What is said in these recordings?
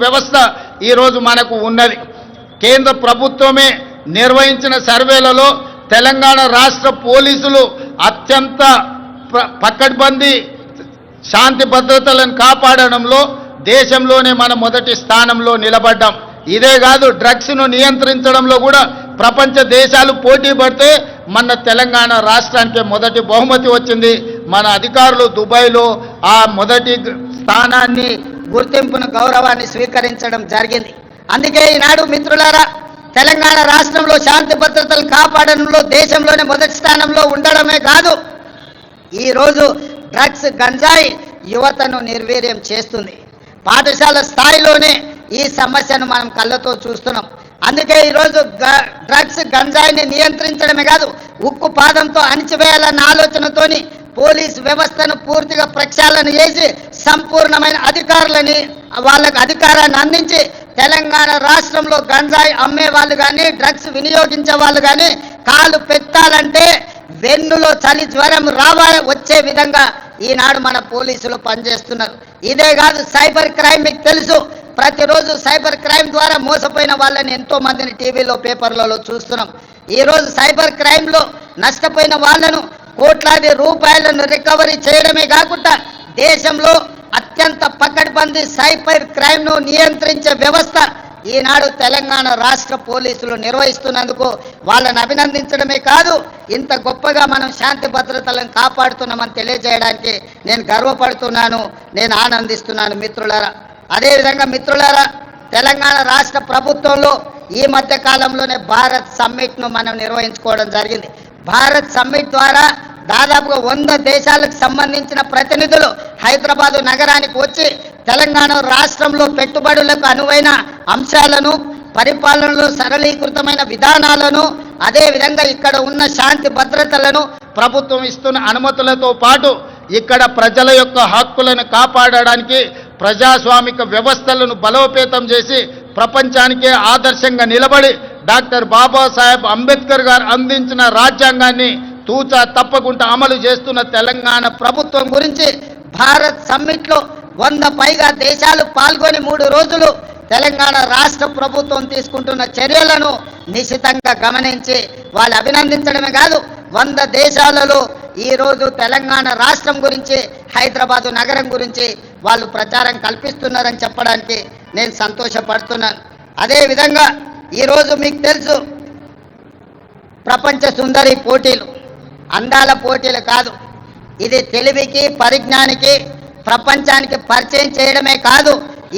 వ్యవస్థ ఈరోజు మనకు ఉన్నది. కేంద్ర ప్రభుత్వమే నిర్వహించిన సర్వేలలో తెలంగాణ రాష్ట్ర పోలీసులు అత్యంత పకడ్బందీ శాంతి భద్రతలను కాపాడడంలో దేశంలోనే మనం మొదటి స్థానంలో నిలబడ్డాం. ఇదే కాదు, డ్రగ్స్ను నియంత్రించడంలో కూడా ప్రపంచ దేశాలు పోటీ పడితే మన తెలంగాణ రాష్ట్రానికి మొదటి బహుమతి వచ్చింది. మన అధికారులు దుబాయ్లో ఆ మొదటి స్థానాన్ని, గుర్తింపును, గౌరవాన్ని స్వీకరించడం జరిగింది. అందుకే ఈనాడు మిత్రులారా, తెలంగాణ రాష్ట్రంలో శాంతి భద్రతలు కాపాడడంలో దేశంలోనే మొదటి స్థానంలో ఉండడమే కాదు, ఈరోజు డ్రగ్స్, గంజాయి యువతను నిర్వీర్యం చేస్తుంది. పాఠశాల స్థాయిలోనే ఈ సమస్యను మనం కళ్ళతో చూస్తున్నాం. అందుకే ఈరోజు డ్రగ్స్, గంజాయిని నియంత్రించడమే కాదు, ఉక్కు పాదంతో అణిచివేయాలన్న ఆలోచనతోని పోలీసు వ్యవస్థను పూర్తిగా ప్రక్షాళన చేసి సంపూర్ణమైన అధికారులని, వాళ్ళకు అధికారాన్ని అందించి తెలంగాణ రాష్ట్రంలో గంజాయి అమ్మే వాళ్ళు కానీ, డ్రగ్స్ వినియోగించే వాళ్ళు కానీ కాలు పెట్టాలంటే వెన్నులో చలి జ్వరం వచ్చే విధంగా ఈనాడు మన పోలీసులు పనిచేస్తున్నారు. ఇదే కాదు, సైబర్ క్రైమ్ మీకు తెలుసు. ప్రతిరోజు సైబర్ క్రైమ్ ద్వారా మోసపోయిన వాళ్ళని ఎంతో మందిని టీవీలో, పేపర్లలో చూస్తున్నాం. ఈరోజు సైబర్ క్రైమ్లో నష్టపోయిన వాళ్ళను కోట్లాది రూపాయలను రికవరీ చేయడమే కాకుండా దేశంలో అత్యంత పకడ్బందీ సైబర్ క్రైమ్ను నియంత్రించే వ్యవస్థ ఈనాడు తెలంగాణ రాష్ట్ర పోలీసులు నిర్వహిస్తున్నందుకు వాళ్ళని అభినందించడమే కాదు, ఇంత గొప్పగా మనం శాంతి భద్రతలను కాపాడుతున్నామని తెలియజేయడానికి నేను గర్వపడుతున్నాను, నేను ఆనందిస్తున్నాను మిత్రులారా. అదేవిధంగా మిత్రులారా, తెలంగాణ రాష్ట్ర ప్రభుత్వంలో ఈ మధ్య కాలంలోనే భారత్ సమ్మిట్ను మనం నిర్వహించుకోవడం జరిగింది. భారత్ సమ్మిట్ ద్వారా దాదాపుగా 100 దేశాలకు సంబంధించిన ప్రతినిధులు హైదరాబాదు నగరానికి వచ్చి తెలంగాణ రాష్ట్రంలో పెట్టుబడులకు అనువైన అంశాలను, పరిపాలనలో సరళీకృతమైన విధానాలను, అదేవిధంగా ఇక్కడ ఉన్న శాంతి భద్రతలను, ప్రభుత్వం ఇస్తున్న అనుమతులతో పాటు ఇక్కడ ప్రజల యొక్క హక్కులను కాపాడడానికి ప్రజాస్వామిక వ్యవస్థలను బలోపేతం చేసి ప్రపంచానికే ఆదర్శంగా నిలబడి డాక్టర్ బాబాసాహెబ్ అంబేద్కర్ గారు అందించిన రాజ్యాంగాన్ని తూచా తప్పకుండా అమలు చేస్తున్న తెలంగాణ ప్రభుత్వం గురించి భారత్ సమ్మిట్లో 100 పైగా దేశాలు పాల్గొని 3 రోజులు తెలంగాణ రాష్ట్ర ప్రభుత్వం తీసుకుంటున్న చర్యలను నిశితంగా గమనించి వాళ్ళు అభినందించడమే కాదు, 100 దేశాలలో ఈరోజు తెలంగాణ రాష్ట్రం గురించి, హైదరాబాదు నగరం గురించి వాళ్ళు ప్రచారం కల్పిస్తున్నారని చెప్పడానికి నేను సంతోషపడుతున్నాను. అదేవిధంగా ఈరోజు మీకు తెలుసు, ప్రపంచ సుందరి పోటీలు అందాల పోటీలు కాదు, ఇది తెలివికి, పరిజ్ఞానికి, ప్రపంచానికి పరిచయం చేయడమే కాదు,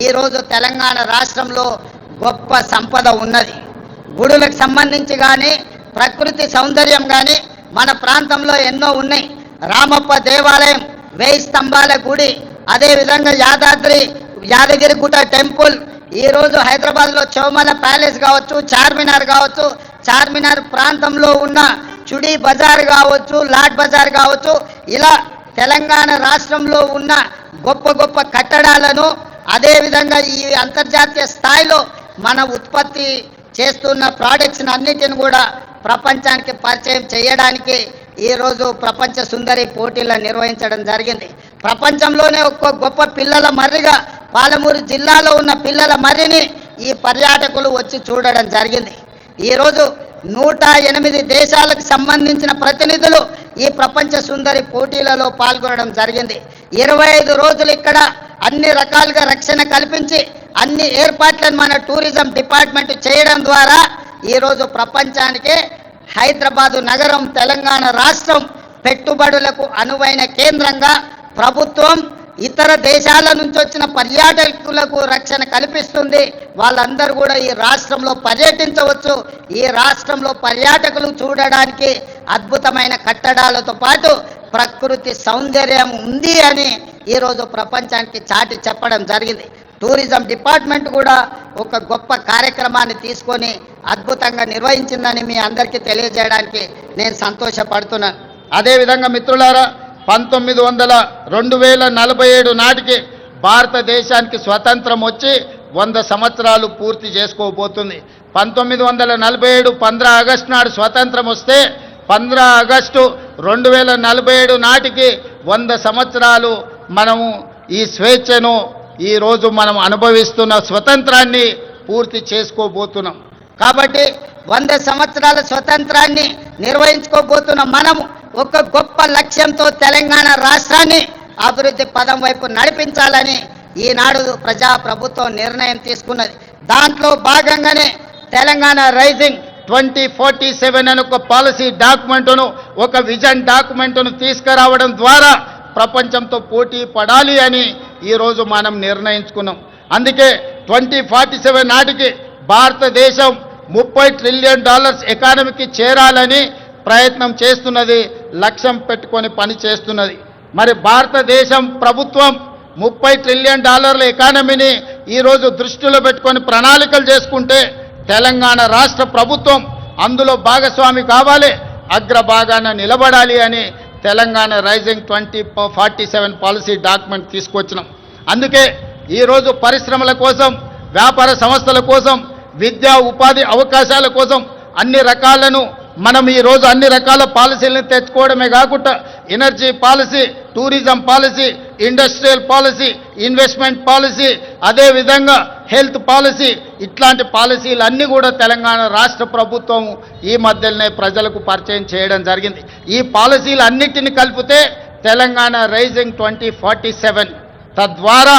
ఈరోజు తెలంగాణ రాష్ట్రంలో గొప్ప సంపద ఉన్నది. గుడులకు సంబంధించి కానీ, ప్రకృతి సౌందర్యం కానీ మన ప్రాంతంలో ఎన్నో ఉన్నాయి. రామప్ప దేవాలయం, 1000 స్తంభాల గుడి, అదేవిధంగా యాదగిరిగుట్ట టెంపుల్, ఈరోజు హైదరాబాద్లో చౌమల ప్యాలెస్ కావచ్చు, చార్మినార్ కావచ్చు, చార్మినార్ ప్రాంతంలో ఉన్న చుడీ బజార్ కావచ్చు, లాట్ బజార్ కావచ్చు, ఇలా తెలంగాణ రాష్ట్రంలో ఉన్న గొప్ప గొప్ప కట్టడాలను, అదేవిధంగా ఈ అంతర్జాతీయ స్థాయిలో మన ఉత్పత్తి చేస్తున్న ప్రాడక్ట్స్ని అన్నిటిని కూడా ప్రపంచానికి పరిచయం చేయడానికి ఈరోజు ప్రపంచ సుందరి పోటీలను నిర్వహించడం జరిగింది. ప్రపంచంలోనే ఒక గొప్ప పిల్లల మర్రిగా పాలమూరు జిల్లాలో ఉన్న పిల్లల మర్రిని ఈ పర్యాటకులు వచ్చి చూడడం జరిగింది. ఈరోజు 108 దేశాలకు సంబంధించిన ప్రతినిధులు ఈ ప్రపంచ సుందరి పోటీలలో పాల్గొనడం జరిగింది. 25 రోజులు ఇక్కడ అన్ని రకాలుగా రక్షణ కల్పించి అన్ని ఏర్పాట్లను మన టూరిజం డిపార్ట్మెంట్ చేయడం ద్వారా ఈరోజు ప్రపంచానికే హైదరాబాదు నగరం, తెలంగాణ రాష్ట్రం పెట్టుబడులకు అనువైన కేంద్రంగా ప్రభుత్వం ఇతర దేశాల నుంచి వచ్చిన పర్యాటకులకు రక్షణ కల్పిస్తుంది. వాళ్ళందరూ కూడా ఈ రాష్ట్రంలో పర్యటించవచ్చు. ఈ రాష్ట్రంలో పర్యాటకులు చూడడానికి అద్భుతమైన కట్టడాలతో పాటు ప్రకృతి సౌందర్యం ఉంది అని ఈరోజు ప్రపంచానికి చాటి చెప్పడం జరిగింది. టూరిజం డిపార్ట్మెంట్ కూడా ఒక గొప్ప కార్యక్రమాన్ని తీసుకొని అద్భుతంగా నిర్వహించిందని మీ అందరికీ తెలియజేయడానికి నేను సంతోషపడుతున్నాను. అదేవిధంగా మిత్రులారా, 2047 నాటికి భారతదేశానికి స్వతంత్రం వచ్చి 100 సంవత్సరాలు పూర్తి చేసుకోబోతుంది. 1947 15 ఆగస్టు నాడు స్వతంత్రం వస్తే 15 ఆగస్టు 2047 నాటికి 100 సంవత్సరాలు మనము ఈ స్వేచ్ఛను ఈరోజు మనం అనుభవిస్తున్న స్వతంత్రాన్ని పూర్తి చేసుకోబోతున్నాం. కాబట్టి 100 సంవత్సరాల స్వతంత్రాన్ని నిర్వహించుకోబోతున్న మనము ఒక గొప్ప లక్ష్యంతో తెలంగాణ రాష్ట్రాన్ని అభివృద్ధి పదం వైపు నడిపించాలని ఈనాడు ప్రభుత్వం నిర్ణయం తీసుకున్నది. దాంట్లో భాగంగానే తెలంగాణ రైజింగ్ 2047 అని ఒక పాలసీ డాక్యుమెంటును, ఒక విజన్ డాక్యుమెంటును తీసుకురావడం ద్వారా ప్రపంచంతో పోటీ పడాలి అని ఈరోజు మనం నిర్ణయించుకున్నాం. అందుకే 2047 నాటికి భారతదేశం $30 ట్రిలియన్ ఎకానమీకి చేరాలని ప్రయత్నం చేస్తున్నది, లక్ష్యం పెట్టుకొని పని చేస్తున్నది. మరి భారతదేశం ప్రభుత్వం $30 ట్రిలియన్ ఎకానమీని ఈరోజు దృష్టిలో పెట్టుకొని ప్రణాళికలు చేసుకుంటే తెలంగాణ రాష్ట్ర ప్రభుత్వం అందులో భాగస్వామి కావాలి, అగ్రభాగాన నిలబడాలి అని తెలంగాణ రైజింగ్ 2047 పాలసీ డాక్యుమెంట్ తీసుకొచ్చినాం. అందుకే ఈరోజు పరిశ్రమల కోసం, వ్యాపార సంస్థల కోసం, విద్యా ఉపాధి అవకాశాల కోసం అన్ని రకాలను మనం ఈరోజు అన్ని రకాల పాలసీలను తెచ్చుకోవడమే కాకుండా energy policy, tourism policy, industrial policy, investment policy, అదేవిధంగా హెల్త్ పాలసీ, ఇట్లాంటి పాలసీలన్నీ కూడా తెలంగాణ రాష్ట్ర ప్రభుత్వం ఈ మధ్యలోనే ప్రజలకు పరిచయం చేయడం జరిగింది. ఈ పాలసీలన్నిటిని కలిపితే తెలంగాణ రైజింగ్ 2047, తద్వారా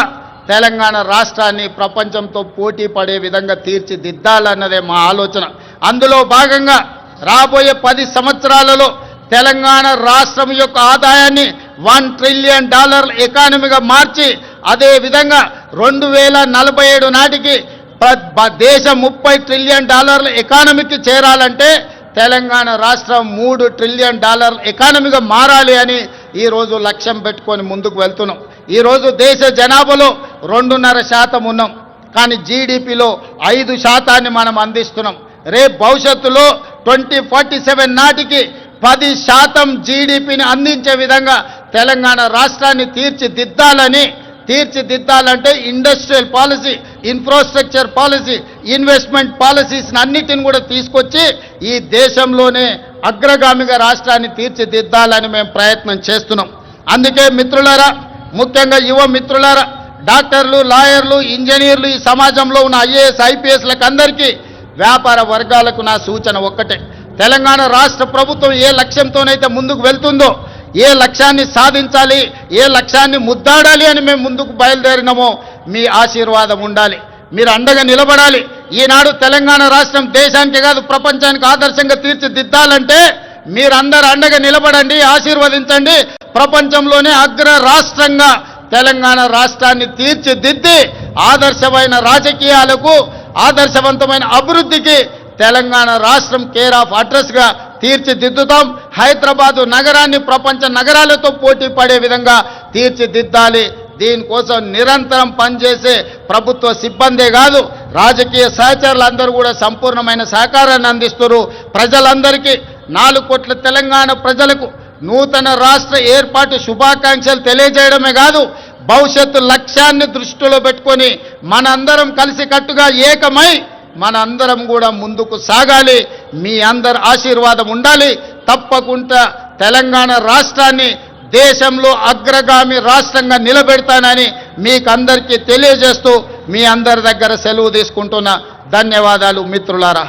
తెలంగాణ రాష్ట్రాన్ని ప్రపంచంతో పోటీ పడే విధంగా తీర్చిదిద్దాలన్నదే మా ఆలోచన. అందులో భాగంగా రాబోయే 10 సంవత్సరాలలో తెలంగాణ రాష్ట్రం యొక్క ఆదాయాన్ని $1 ట్రిలియన్ ఎకానమీగా మార్చి, అదేవిధంగా 2047 నాటికి దేశం $30 ట్రిలియన్ ఎకానమీకి చేరాలంటే తెలంగాణ రాష్ట్రం $3 ట్రిలియన్ ఎకానమీగా మారాలి అని ఈరోజు లక్ష్యం పెట్టుకొని ముందుకు వెళ్తున్నాం. ఈరోజు దేశ జనాభాలో 2.5% ఉన్నాం, కానీ జీడిపిలో 5% మనం అందిస్తున్నాం. రేపు భవిష్యత్తులో 2047 నాటికి 10% జీడిపిని అందించే విధంగా తెలంగాణ రాష్ట్రాన్ని తీర్చిదిద్దాలంటే industrial policy, infrastructure policy, investment policies అన్నిటిని కూడా తీసుకొచ్చి ఈ దేశంలోనే అగ్రగామిగా రాష్ట్రాన్ని తీర్చిదిద్దాలని మేము ప్రయత్నం చేస్తున్నాం. అందుకే మిత్రులారా, ముఖ్యంగా యువ మిత్రులారా, డాక్టర్లు, లాయర్లు, ఇంజనీర్లు, ఈ సమాజంలో ఉన్న ఐఏఎస్, ఐపీఎస్లకు అందరికీ, వ్యాపార వర్గాలకు నా సూచన ఒక్కటే: తెలంగాణ రాష్ట్ర ప్రభుత్వం ఏ లక్ష్యంతోనైతే ముందుకు వెళ్తుందో, ఏ లక్ష్యాన్ని సాధించాలి, ఏ లక్ష్యాన్ని ముద్దాడాలి అని మేము ముందుకు బయలుదేరినామో మీ ఆశీర్వాదం ఉండాలి, మీరు అండగా నిలబడాలి. ఈనాడు తెలంగాణ రాష్ట్రం దేశానికి కాదు ప్రపంచానికి ఆదర్శంగా తీర్చిదిద్దాలంటే మీరందరూ అండగా నిలబడండి, ఆశీర్వదించండి. ప్రపంచంలోనే అగ్ర రాష్ట్రంగా తెలంగాణ రాష్ట్రాన్ని తీర్చిదిద్ది ఆదర్శమైన రాజకీయాలకు, ఆదర్శవంతమైన అభివృద్ధికి తెలంగాణ రాష్ట్రం కేర్ ఆఫ్ అడ్రస్గా తీర్చిదిద్దుతాం. హైదరాబాదు నగరాన్ని ప్రపంచ నగరాలతో పోటీ పడే విధంగా తీర్చిదిద్దాలి. దీనికోసం నిరంతరం పనిచేసే ప్రభుత్వ సిబ్బందే కాదు, రాజకీయ సహచరులందరూ కూడా సంపూర్ణమైన సహకారాన్ని అందిస్తున్నారు. ప్రజలందరికీ 4 కోట్ల తెలంగాణ ప్రజలకు నూతన రాష్ట్ర ఏర్పాటు శుభాకాంక్షలు తెలియజేయడమే కాదు, భవిష్యత్తు లక్ష్యాన్ని దృష్టిలో పెట్టుకొని మనందరం కలిసికట్టుగా ఏకమై మనందరం కూడా ముందుకు సాగాలి. మీ అందరి ఆశీర్వాదం ఉండాలి. తప్పకుండా తెలంగాణ రాష్ట్రాన్ని దేశంలో అగ్రగామి రాష్ట్రంగా నిలబెడతానని మీకందరికీ తెలియజేస్తూ మీ అందరి దగ్గర సెలవు తీసుకుంటున్నా. ధన్యవాదాలు మిత్రులారా.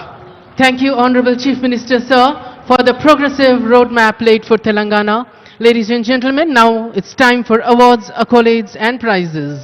Thank you, Honorable Chief Minister, sir, for the progressive roadmap laid for Telangana. Ladies and gentlemen, now it's time for awards, accolades and prizes.